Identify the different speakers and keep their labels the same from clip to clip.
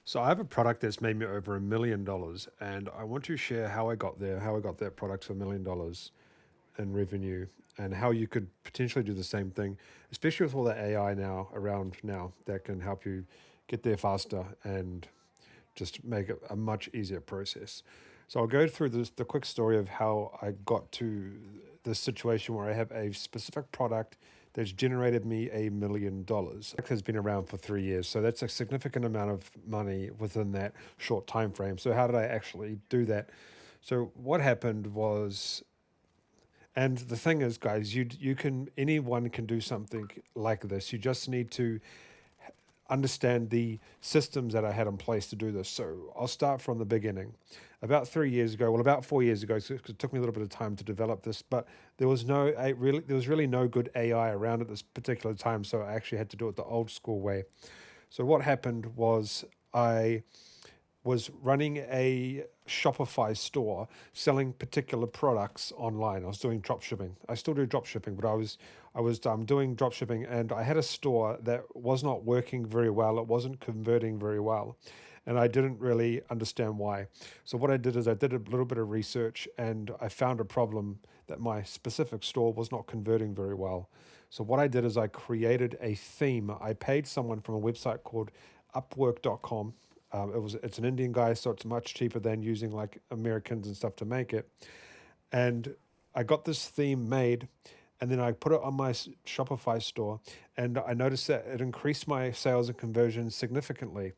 Speaker 1: So I have a product that's made me over $1 million, and I want to share how I got there, how I got that product to $1 million in revenue, and how you could potentially do the same thing, especially with all the AI now around now that can help you get there faster and just make it a much easier process. So I'll go through the quick story of how I got to this situation where I have a specific product that's generated me $1 million. It has been around for 3 years, so that's a significant amount of money within that short time frame. So how did I actually do that? So what happened was, and the thing is, guys, you can anyone can do something like this. You just need to understand the systems that I had in place to do this. So I'll start from the beginning. About 3 years ago, well, about 4 years ago, so it took me a little bit of time to develop this, but there was really no good AI around at this particular time. So I actually had to do it the old school way. So what happened was I was running a Shopify store selling particular products online. I was doing drop shipping. I still do drop shipping, but I was doing drop shipping, and I had a store that was not working very well. It wasn't converting very well, and I didn't really understand why. So what I did is I did a little bit of research, and I found a problem that my specific store was not converting very well. So what I did is I created a theme. I paid someone from a website called Upwork.com. It's an Indian guy, so it's much cheaper than using like Americans and stuff to make it. And I got this theme made, and then I put it on my Shopify store, and I noticed that it increased my sales and conversions significantly.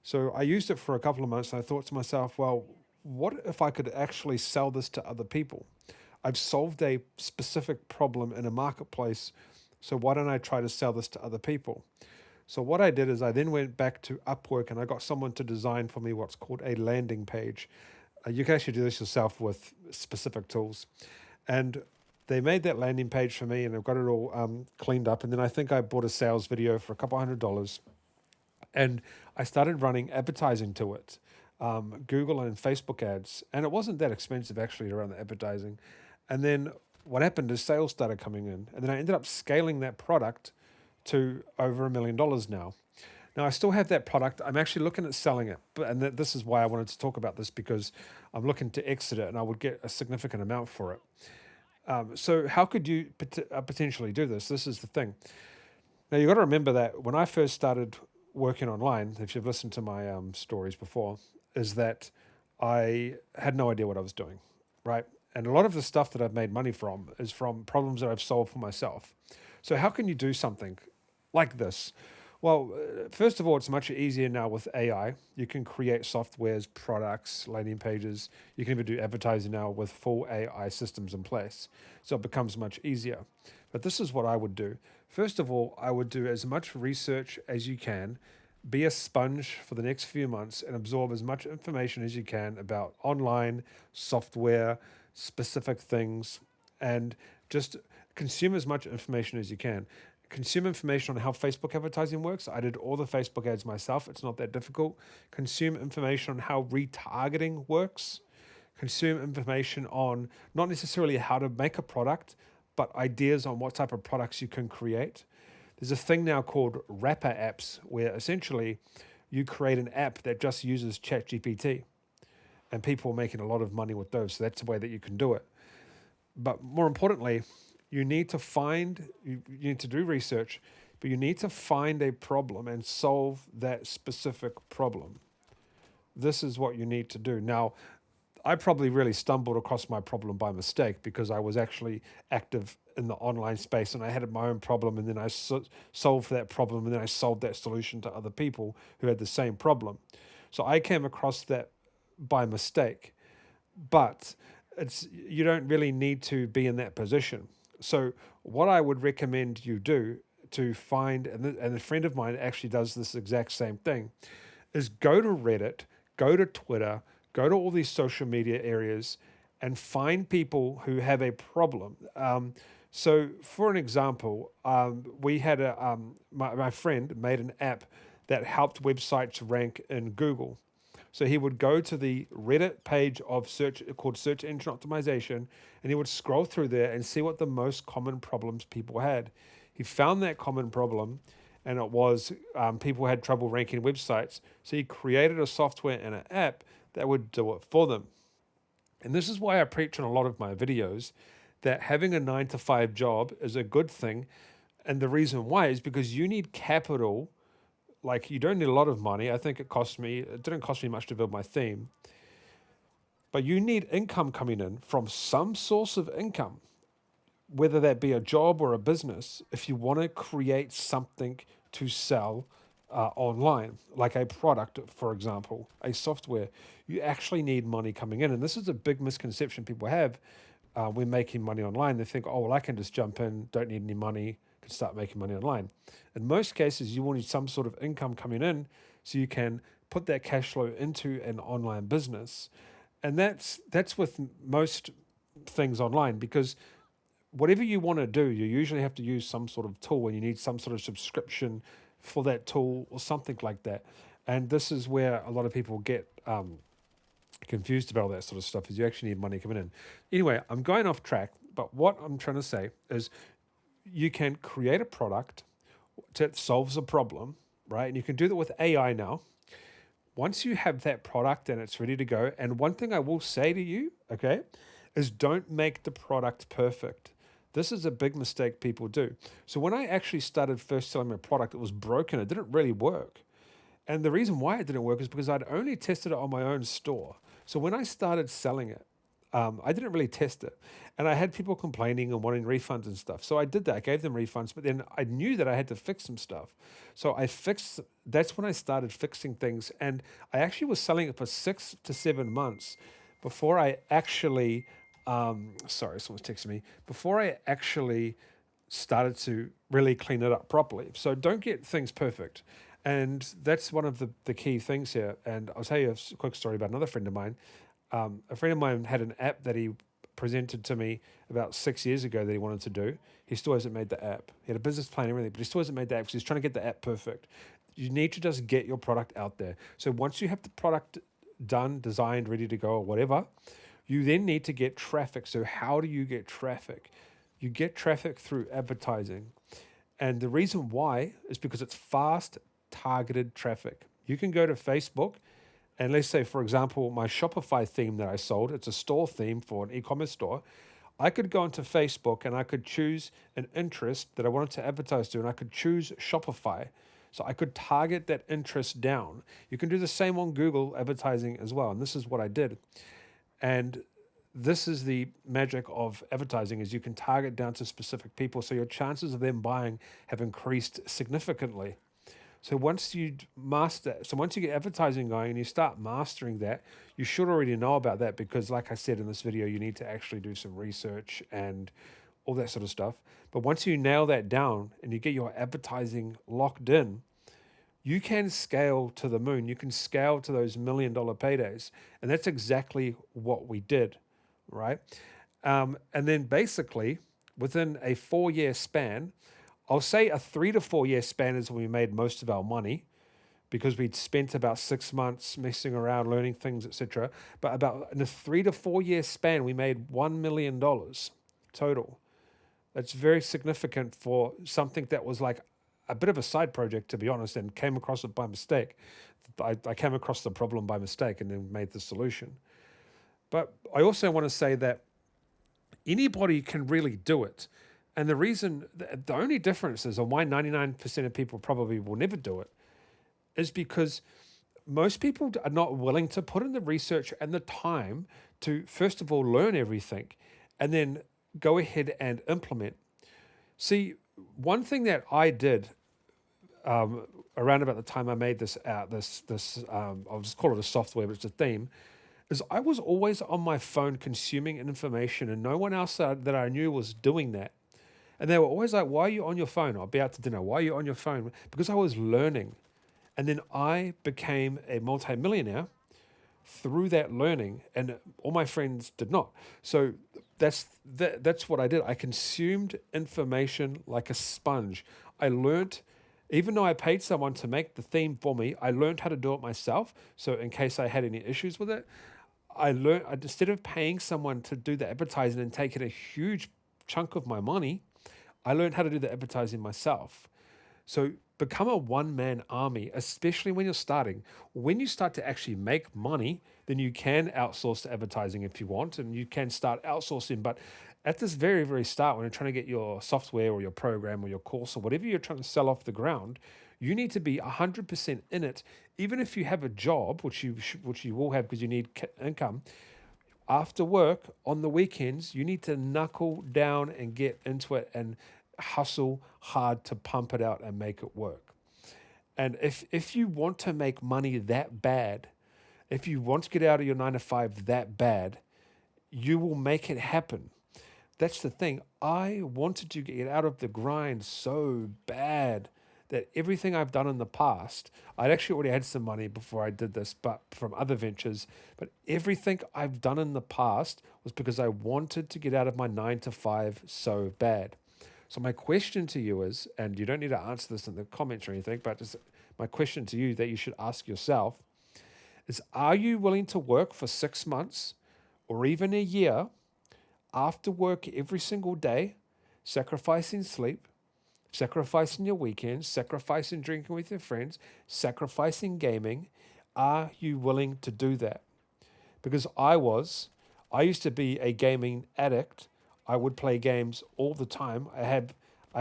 Speaker 1: So I used it for a couple of months, and I thought to myself, well, what if I could actually sell this to other people? I've solved a specific problem in a marketplace, so why don't I try to sell this to other people? So what I did is I then went back to Upwork, and I got someone to design for me what's called a landing page. You can actually do this yourself with specific tools. And they made that landing page for me, and I've got it all cleaned up. And then I think I bought a sales video for a couple $100, and I started running advertising to it, Google and Facebook ads. And it wasn't that expensive actually to run the advertising. And then what happened is sales started coming in, and then I ended up scaling that product to over $1 million now. Now I still have that product. I'm actually looking at selling it, this is why I wanted to talk about this, because I'm looking to exit it, and I would get a significant amount for it. So how could you potentially do this? This is the thing. Now you got to remember that when I first started working online, if you've listened to my stories before, is that I had no idea what I was doing, right? And a lot of the stuff that I've made money from is from problems that I've solved for myself. So how can you do something like this? Well, first of all, it's much easier now with AI. You can create softwares, products, landing pages. You can even do advertising now with full AI systems in place. So it becomes much easier. But this is what I would do. First of all, I would do as much research as you can, be a sponge for the next few months, and absorb as much information as you can about online, software, specific things, and just consume as much information as you can. Consume information on how Facebook advertising works. I did all the Facebook ads myself. It's not that difficult. Consume information on how retargeting works. Consume information on not necessarily how to make a product, but ideas on what type of products you can create. There's a thing now called wrapper apps, where essentially you create an app that just uses ChatGPT, and people are making a lot of money with those. So that's the way that you can do it. But more importantly, you need to do research, but you need to find a problem and solve that specific problem. This is what you need to do. Now, I probably really stumbled across my problem by mistake, because I was actually active in the online space, and I had my own problem, and then I solved that problem, and then I solved that solution to other people who had the same problem. So I came across that by mistake, but you don't really need to be in that position. So what I would recommend you do to find, and a friend of mine actually does this exact same thing, is go to Reddit, go to Twitter, go to all these social media areas, and find people who have a problem. So, for an example, we had my friend made an app that helped websites rank in Google. So he would go to the Reddit page of search called Search Engine Optimization, and he would scroll through there and see what the most common problems people had. He found that common problem, and it was people had trouble ranking websites. So he created a software and an app that would do it for them. And this is why I preach in a lot of my videos that having a 9 to 5 job is a good thing. And the reason why is because you need capital. Like, you don't need a lot of money. I think it didn't cost me much to build my theme, but you need income coming in from some source of income, whether that be a job or a business, if you want to create something to sell online, like a product, for example, a software. You actually need money coming in. And this is a big misconception people have when making money online. They think, oh, well, I can just jump in, don't need any money, can start making money online. In most cases, you will need some sort of income coming in so you can put that cash flow into an online business. And that's with most things online, because whatever you want to do, you usually have to use some sort of tool, and you need some sort of subscription for that tool or something like that. And this is where a lot of people get confused about all that sort of stuff, is you actually need money coming in. Anyway, I'm going off track, but what I'm trying to say is you can create a product that solves a problem, right? And you can do that with AI now. Once you have that product and it's ready to go, and one thing I will say to you, okay, is don't make the product perfect. This is a big mistake people do. So when I actually started first selling my product, it was broken. It didn't really work. And the reason why it didn't work is because I'd only tested it on my own store. So when I started selling it, I didn't really test it. And I had people complaining and wanting refunds and stuff. So I did that. I gave them refunds, but then I knew that I had to fix some stuff. So that's when I started fixing things. And I actually was selling it for 6 to 7 months before I actually, sorry, someone's texting me, before I actually started to really clean it up properly. So don't get things perfect. And that's one of the key things here. And I'll tell you a quick story about another friend of mine. A friend of mine had an app that he presented to me about 6 years ago that he wanted to do. He still hasn't made the app. He had a business plan and everything, but he still hasn't made the app because he's trying to get the app perfect. You need to just get your product out there. So once you have the product done, designed, ready to go, or whatever, you then need to get traffic. So how do you get traffic? You get traffic through advertising. And the reason why is because it's fast, targeted traffic. You can go to Facebook, and let's say, for example, my Shopify theme that I sold, it's a store theme for an e-commerce store. I could go into Facebook and I could choose an interest that I wanted to advertise to, and I could choose Shopify. So I could target that interest down. You can do the same on Google advertising as well. And this is what I did. And this is the magic of advertising, is you can target down to specific people. So your chances of them buying have increased significantly. So once you get advertising going and you start mastering that, you should already know about that, because like I said in this video, you need to actually do some research and all that sort of stuff. But once you nail that down and you get your advertising locked in, you can scale to the moon. You can scale to those $1 million paydays. And that's exactly what we did, right? And then basically within a 4-year span, I'll say a 3 to 4 year span is when we made most of our money, because we'd spent about 6 months messing around, learning things, etc. But about in a 3 to 4 year span, we made $1 million total. That's very significant for something that was like a bit of a side project, to be honest, and came across it by mistake. I came across the problem by mistake and then made the solution. But I also want to say that anybody can really do it. And the only difference is, on why 99% of people probably will never do it, is because most people are not willing to put in the research and the time to, first of all, learn everything and then go ahead and implement. See, one thing that I did around about the time I made this I'll just call it a software, but it's a theme, is I was always on my phone consuming information, and no one else that I knew was doing that. And they were always like, why are you on your phone? I'll be out to dinner. Why are you on your phone? Because I was learning. And then I became a multimillionaire through that learning, and all my friends did not. So that's what I did. I consumed information like a sponge. I learned, even though I paid someone to make the theme for me, I learned how to do it myself. So in case I had any issues with it, I learned, instead of paying someone to do the advertising and taking a huge chunk of my money, I learned how to do the advertising myself. So Become a one-man army, especially when you're starting. When you start to actually make money, then you can outsource to advertising if you want, and you can start outsourcing. But at this very, very start, when you're trying to get your software or your program or your course or whatever you're trying to sell off the ground, you need to be 100% in it. Even if you have a job, which you will have because you need income, after work on the weekends, you need to knuckle down and get into it and hustle hard to pump it out and make it work. And if you want to make money that bad, if you want to get out of your 9 to 5 that bad, you will make it happen. That's the thing. I wanted to get out of the grind so bad that everything I've done in the past, I'd actually already had some money before I did this, but from other ventures, but everything I've done in the past was because I wanted to get out of my 9 to 5 so bad. So my question to you is, and you don't need to answer this in the comments or anything, but just my question to you that you should ask yourself is, are you willing to work for 6 months or even a year after work every single day, sacrificing sleep, sacrificing your weekends, sacrificing drinking with your friends, sacrificing gaming? Are you willing to do that? Because I used to be a gaming addict. I would play games all the time. I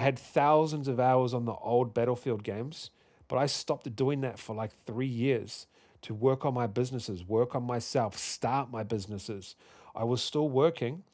Speaker 1: had thousands of hours on the old Battlefield games, but I stopped doing that for like 3 years to work on my businesses, work on myself, start my businesses. I was still working.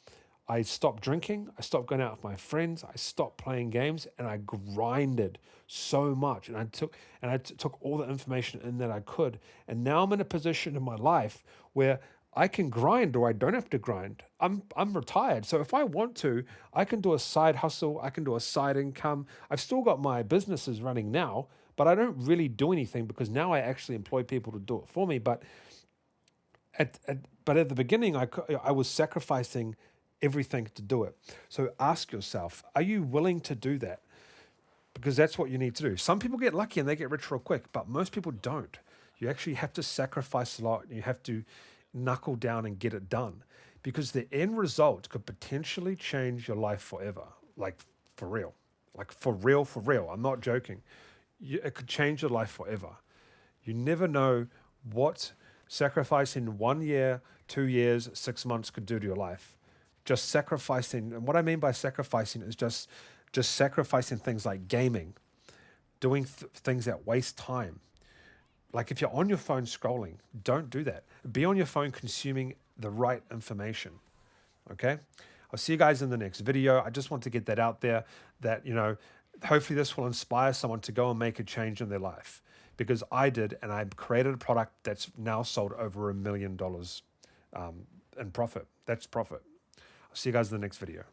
Speaker 1: I stopped drinking. I stopped going out with my friends. I stopped playing games, and I grinded so much. And I took all the information in that I could. And now I'm in a position in my life where I can grind or I don't have to grind. I'm retired. So if I want to, I can do a side hustle, I can do a side income. I've still got my businesses running now, but I don't really do anything because now I actually employ people to do it for me. But at the beginning, I was sacrificing everything to do it. So ask yourself, are you willing to do that? Because that's what you need to do. Some people get lucky and they get rich real quick, but most people don't. You actually have to sacrifice a lot. And you have to knuckle down and get it done, because the end result could potentially change your life forever. Like for real, like for real, for real. I'm not joking. It could change your life forever. You never know what sacrificing 1 year, 2 years, 6 months could do to your life. Just sacrificing, and what I mean by sacrificing is just sacrificing things like gaming, doing things that waste time. Like if you're on your phone scrolling, don't do that. Be on your phone consuming the right information. Okay? I'll see you guys in the next video. I just want to get that out there that, hopefully this will inspire someone to go and make a change in their life, because I did, and I created a product that's now sold over $1 million in profit. That's profit. I'll see you guys in the next video.